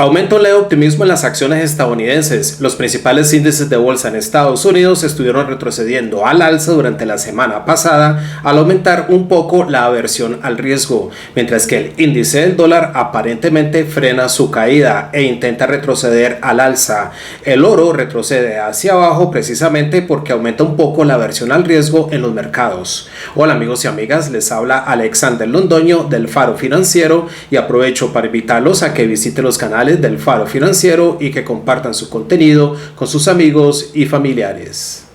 Aumenta un leve optimismo en las acciones estadounidenses. Los principales índices de bolsa en Estados Unidos estuvieron retrocediendo al alza durante la semana pasada al aumentar un poco la aversión al riesgo, mientras que el índice del dólar aparentemente frena su caída e intenta retroceder al alza. El oro retrocede hacia abajo precisamente porque aumenta un poco la aversión al riesgo en los mercados. Hola amigos y amigas, les habla Alexander Londoño del Faro Financiero y aprovecho para invitarlos a que visiten los canales del Faro Financiero y que compartan su contenido con sus amigos y familiares.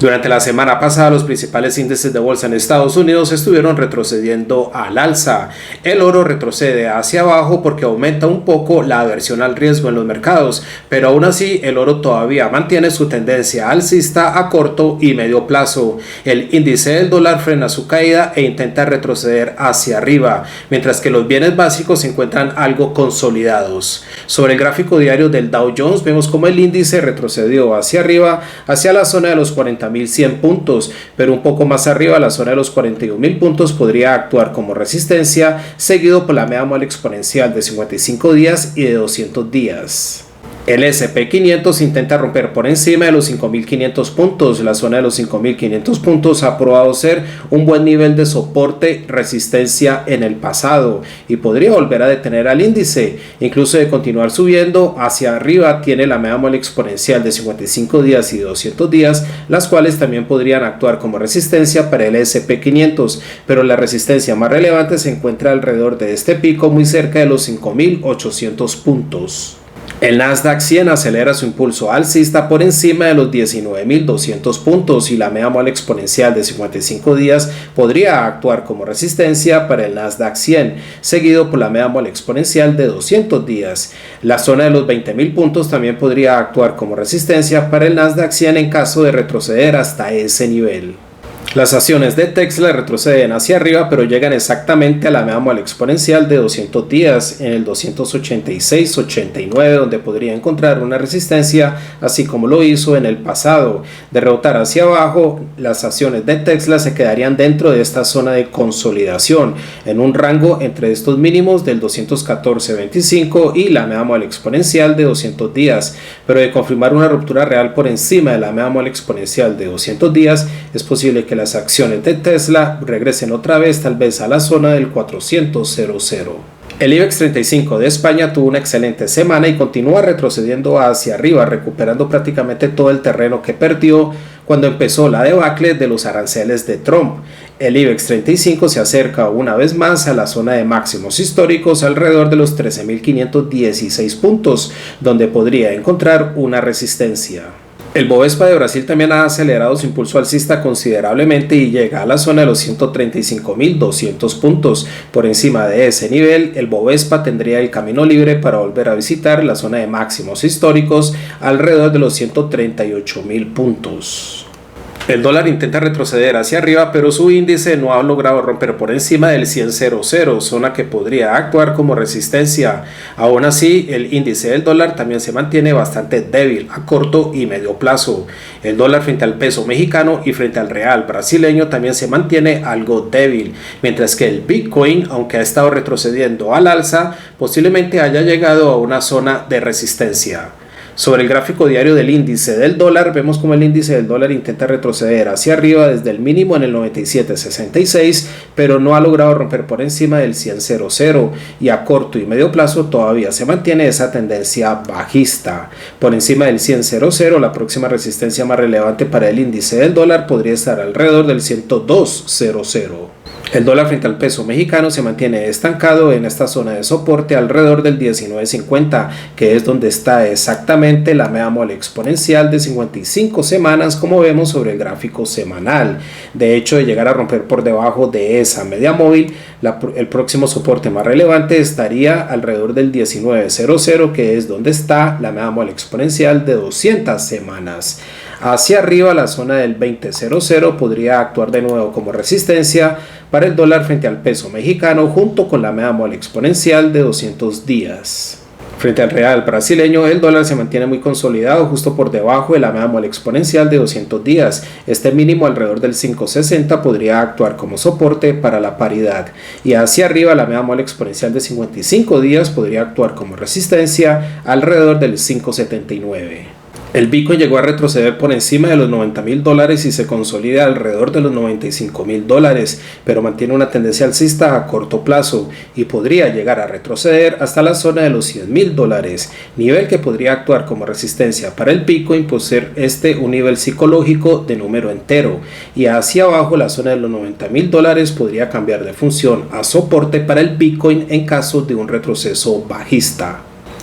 Durante la semana pasada, los principales índices de bolsa en Estados Unidos estuvieron retrocediendo al alza. El oro retrocede hacia abajo porque aumenta un poco la aversión al riesgo en los mercados, pero aún así el oro todavía mantiene su tendencia alcista a corto y medio plazo. El índice del dólar frena su caída e intenta retroceder hacia arriba, mientras que los bienes básicos se encuentran algo consolidados. Sobre el gráfico diario del Dow Jones vemos como el índice retrocedió hacia arriba, hacia la zona de los 40.100 puntos, pero un poco más arriba, la zona de los 41.000 puntos podría actuar como resistencia, seguido por la media móvil exponencial de 55 días y de 200 días. El S&P 500 intenta romper por encima de los 5.500 puntos. La zona de los 5.500 puntos ha probado ser un buen nivel de soporte resistencia en el pasado y podría volver a detener al índice. Incluso de continuar subiendo hacia arriba, tiene la media móvil exponencial de 55 días y 200 días, las cuales también podrían actuar como resistencia para el S&P 500, pero la resistencia más relevante se encuentra alrededor de este pico, muy cerca de los 5.800 puntos. El Nasdaq 100 acelera su impulso alcista por encima de los 19.200 puntos y la media móvil exponencial de 55 días podría actuar como resistencia para el Nasdaq 100, seguido por la media móvil exponencial de 200 días. La zona de los 20.000 puntos también podría actuar como resistencia para el Nasdaq 100 en caso de retroceder hasta ese nivel. Las acciones de Tesla retroceden hacia arriba, pero llegan exactamente a la media móvil exponencial de 200 días en el 286.89, donde podría encontrar una resistencia, así como lo hizo en el pasado. De rebotar hacia abajo, las acciones de Tesla se quedarían dentro de esta zona de consolidación, en un rango entre estos mínimos del 214.25 y la media móvil exponencial de 200 días, pero de confirmar una ruptura real por encima de la media móvil exponencial de 200 días, es posible que las acciones de Tesla regresen otra vez tal vez a la zona del 400.00. El IBEX 35 de España tuvo una excelente semana y continúa retrocediendo hacia arriba, recuperando prácticamente todo el terreno que perdió cuando empezó la debacle de los aranceles de Trump. El IBEX 35 se acerca una vez más a la zona de máximos históricos alrededor de los 13.516 puntos, donde podría encontrar una resistencia. El Bovespa de Brasil también ha acelerado su impulso alcista considerablemente y llega a la zona de los 135.200 puntos. Por encima de ese nivel, el Bovespa tendría el camino libre para volver a visitar la zona de máximos históricos alrededor de los 138.000 puntos. El dólar intenta retroceder hacia arriba, pero su índice no ha logrado romper por encima del 100.00, zona que podría actuar como resistencia. Aún así, el índice del dólar también se mantiene bastante débil a corto y medio plazo. El dólar frente al peso mexicano y frente al real brasileño también se mantiene algo débil, mientras que el Bitcoin, aunque ha estado retrocediendo al alza, posiblemente haya llegado a una zona de resistencia. Sobre el gráfico diario del índice del dólar, vemos como el índice del dólar intenta retroceder hacia arriba desde el mínimo en el 97.66, pero no ha logrado romper por encima del 100.00 y a corto y medio plazo todavía se mantiene esa tendencia bajista. Por encima del 100.00, la próxima resistencia más relevante para el índice del dólar podría estar alrededor del 102.00. El dólar frente al peso mexicano se mantiene estancado en esta zona de soporte alrededor del 19.50, que es donde está exactamente la media móvil exponencial de 55 semanas, como vemos sobre el gráfico semanal. De hecho, de llegar a romper por debajo de esa media móvil, el próximo soporte más relevante estaría alrededor del 19.00, que es donde está la media móvil exponencial de 200 semanas. Hacia arriba, la zona del 20.00 podría actuar de nuevo como resistencia para el dólar frente al peso mexicano, junto con la media móvil exponencial de 200 días. Frente al real brasileño, el dólar se mantiene muy consolidado justo por debajo de la media móvil exponencial de 200 días. Este mínimo alrededor del 5.60 podría actuar como soporte para la paridad. Y hacia arriba la media móvil exponencial de 55 días podría actuar como resistencia alrededor del 5.79. El Bitcoin llegó a retroceder por encima de los $90.000 y se consolida alrededor de los $95.000, pero mantiene una tendencia alcista a corto plazo y podría llegar a retroceder hasta la zona de los $100.000, nivel que podría actuar como resistencia para el Bitcoin por ser un nivel psicológico de número entero, y hacia abajo la zona de los $90.000 podría cambiar de función a soporte para el Bitcoin en caso de un retroceso bajista.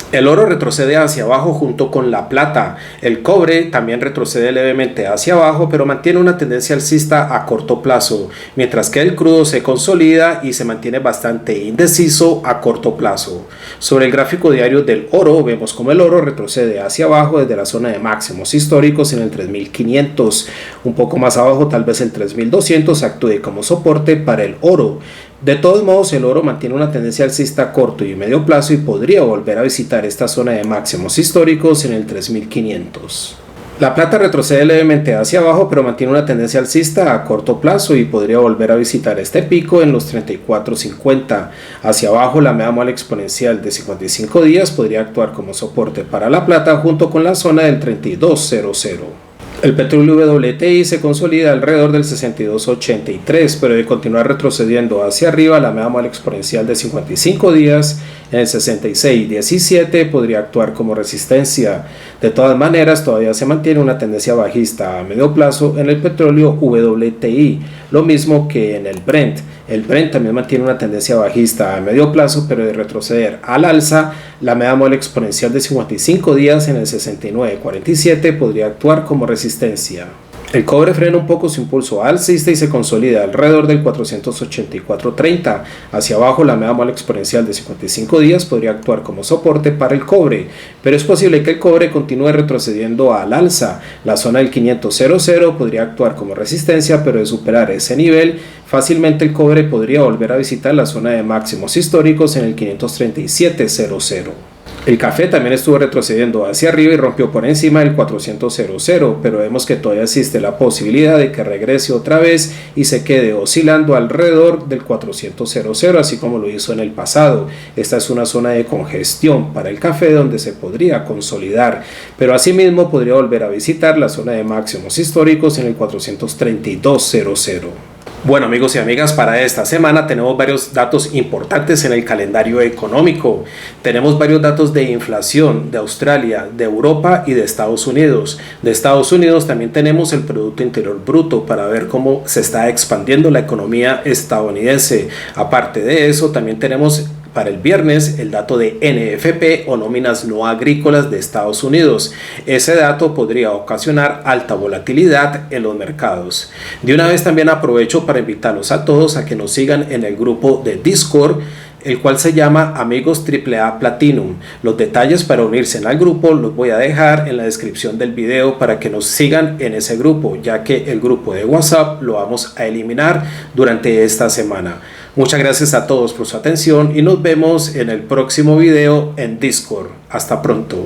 El oro retrocede hacia abajo junto con la plata. El cobre también retrocede levemente hacia abajo, pero mantiene una tendencia alcista a corto plazo, mientras que el crudo se consolida y se mantiene bastante indeciso a corto plazo. Sobre el gráfico diario del oro, vemos como el oro retrocede hacia abajo desde la zona de máximos históricos en el 3.500. Un poco más abajo, tal vez el 3.200 actúe como soporte para el oro. De todos modos, el oro mantiene una tendencia alcista a corto y medio plazo y podría volver a visitar esta zona de máximos históricos en el 3.500. La plata retrocede levemente hacia abajo, pero mantiene una tendencia alcista a corto plazo y podría volver a visitar este pico en los 34.50. Hacia abajo, la media móvil exponencial de 55 días podría actuar como soporte para la plata junto con la zona del 32.00. El petróleo WTI se consolida alrededor del 62.83, pero de continuar retrocediendo hacia arriba, la media móvil exponencial de 55 días en el 66.17 podría actuar como resistencia. De todas maneras, todavía se mantiene una tendencia bajista a medio plazo en el petróleo WTI, lo mismo que en el Brent. El Brent también mantiene una tendencia bajista a medio plazo, pero de retroceder al alza, la media móvil exponencial de 55 días en el 69.47 podría actuar como resistencia. El cobre frena un poco su impulso alcista y se consolida alrededor del 484.30. Hacia abajo, la media móvil exponencial de 55 días podría actuar como soporte para el cobre, pero es posible que el cobre continúe retrocediendo al alza. La zona del 500.00 podría actuar como resistencia, pero de superar ese nivel, fácilmente el cobre podría volver a visitar la zona de máximos históricos en el 537.00. El café también estuvo retrocediendo hacia arriba y rompió por encima del 400.00, pero vemos que todavía existe la posibilidad de que regrese otra vez y se quede oscilando alrededor del 400.00, así como lo hizo en el pasado. Esta es una zona de congestión para el café donde se podría consolidar, pero asimismo podría volver a visitar la zona de máximos históricos en el 432.00. Bueno, amigos y amigas, para esta semana tenemos varios datos importantes en el calendario económico. Tenemos varios datos de inflación de Australia, de Europa y de Estados Unidos. De Estados Unidos también tenemos el Producto Interior Bruto para ver cómo se está expandiendo la economía estadounidense. Aparte de eso, también tenemos para el viernes el dato de NFP o nóminas no agrícolas de Estados Unidos. Ese dato podría ocasionar alta volatilidad en los mercados. De una vez también aprovecho para invitarlos a todos a que nos sigan en el grupo de Discord, el cual se llama Amigos AAA Platinum. Los detalles para unirse al grupo los voy a dejar en la descripción del video para que nos sigan en ese grupo, ya que el grupo de WhatsApp lo vamos a eliminar durante esta semana. Muchas gracias a todos por su atención y nos vemos en el próximo video en Discord. Hasta pronto.